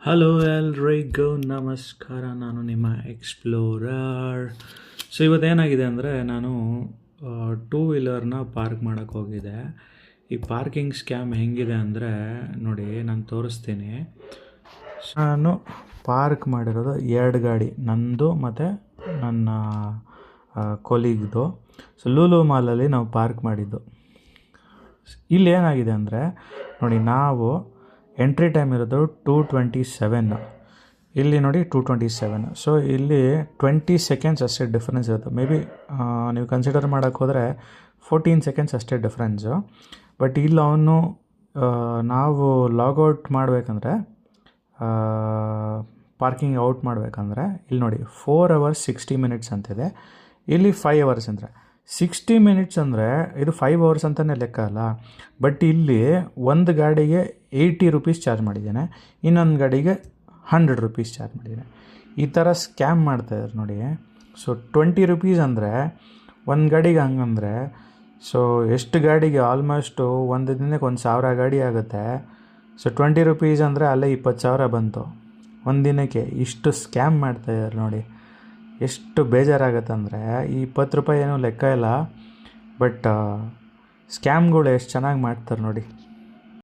Hello ಎಲ್ರಿಗೂ ನಮಸ್ಕಾರ. ನಾನು ನಿಮ್ಮ ಎಕ್ಸ್ಪ್ಲೋರರ್. ಸೊ ಇವತ್ತೇನಾಗಿದೆ ಅಂದರೆ ನಾನು ಟೂ ವೀಲರ್ನ ಪಾರ್ಕ್ ಮಾಡೋಕ್ಕೆ ಹೋಗಿದ್ದೆ. ಈ ಪಾರ್ಕಿಂಗ್ ಸ್ಕ್ಯಾಮ್ ಹೆಂಗಿದೆ ಅಂದರೆ ನೋಡಿ, ನಾನು ತೋರಿಸ್ತೀನಿ. ನಾನು ಪಾರ್ಕ್ ಮಾಡಿರೋದು 2 ಗಾಡಿ, ನಂದು ಮತ್ತು ನನ್ನ ಕೊಲೀಗ್ದು. ಸೊ ಲೂಲು ಮಾಲಲ್ಲಿ ನಾವು ಪಾರ್ಕ್ ಮಾಡಿದ್ದು. ಇಲ್ಲಿ ಏನಾಗಿದೆ ಅಂದರೆ ನೋಡಿ, ನಾವು ಎಂಟ್ರಿ ಟೈಮ್ ಇರೋದು 2:27, ಇಲ್ಲಿ ನೋಡಿ 2:27. ಸೊ ಇಲ್ಲಿ 20 ಸೆಕೆಂಡ್ಸ್ ಅಷ್ಟೇ ಡಿಫ್ರೆನ್ಸ್ ಇರುತ್ತೆ. ಮೇ ಬಿ ನೀವು ಕನ್ಸಿಡರ್ ಮಾಡೋಕ್ಕೆ ಹೋದರೆ 14 ಸೆಕೆಂಡ್ಸ್ ಅಷ್ಟೇ ಡಿಫ್ರೆನ್ಸು. ಬಟ್ ಇಲ್ಲಿ ಅವನು ನಾವು ಲಾಗೌಟ್ ಮಾಡಬೇಕಂದ್ರೆ, ಪಾರ್ಕಿಂಗ್ ಔಟ್ ಮಾಡಬೇಕಂದ್ರೆ ಇಲ್ಲಿ ನೋಡಿ 4 hours 60 minutes ಅಂತಿದೆ, ಇಲ್ಲಿ 5 hours ಅಂದರೆ 60 minutes ಅಂದರೆ ಇದು 5 hours ಅಂತಲೇ ಲೆಕ್ಕ ಅಲ್ಲ. ಬಟ್ ಇಲ್ಲಿ ಒಂದು ಗಾಡಿಗೆ 80 rupees ಚಾರ್ಜ್ ಮಾಡಿದ್ದಾನೆ, ಇನ್ನೊಂದು ಗಾಡಿಗೆ 100 rupees ಚಾರ್ಜ್ ಮಾಡಿದ್ದಾನೆ. ಈ ಥರ ಸ್ಕ್ಯಾಮ್ ಮಾಡ್ತಾಯಿದ್ದಾರೆ ನೋಡಿ. ಸೊ 20 rupees ಅಂದರೆ ಒಂದು ಗಾಡಿಗೆ ಹಂಗಂದರೆ, ಸೊ ಎಷ್ಟು ಗಾಡಿಗೆ ಆಲ್ಮೋಸ್ಟು ಒಂದು ದಿನಕ್ಕೆ 1,000 ಗಾಡಿ ಆಗುತ್ತೆ. ಸೊ 20 rupees ಅಂದರೆ ಅಲ್ಲೇ 20,000 ಬಂತು ಒಂದು ದಿನಕ್ಕೆ. ಇಷ್ಟು ಸ್ಕ್ಯಾಮ್ ಮಾಡ್ತಾಯಿದ್ದಾರೆ ನೋಡಿ. ಎಷ್ಟು ಬೇಜಾರಾಗುತ್ತೆ ಅಂದರೆ, ಈ 20 ರೂಪಾಯಿ ಏನೂ ಲೆಕ್ಕ ಇಲ್ಲ, ಬಟ್ ಸ್ಕ್ಯಾಮ್ಗಳು ಎಷ್ಟು ಚೆನ್ನಾಗಿ ಮಾಡ್ತಾರೆ ನೋಡಿ.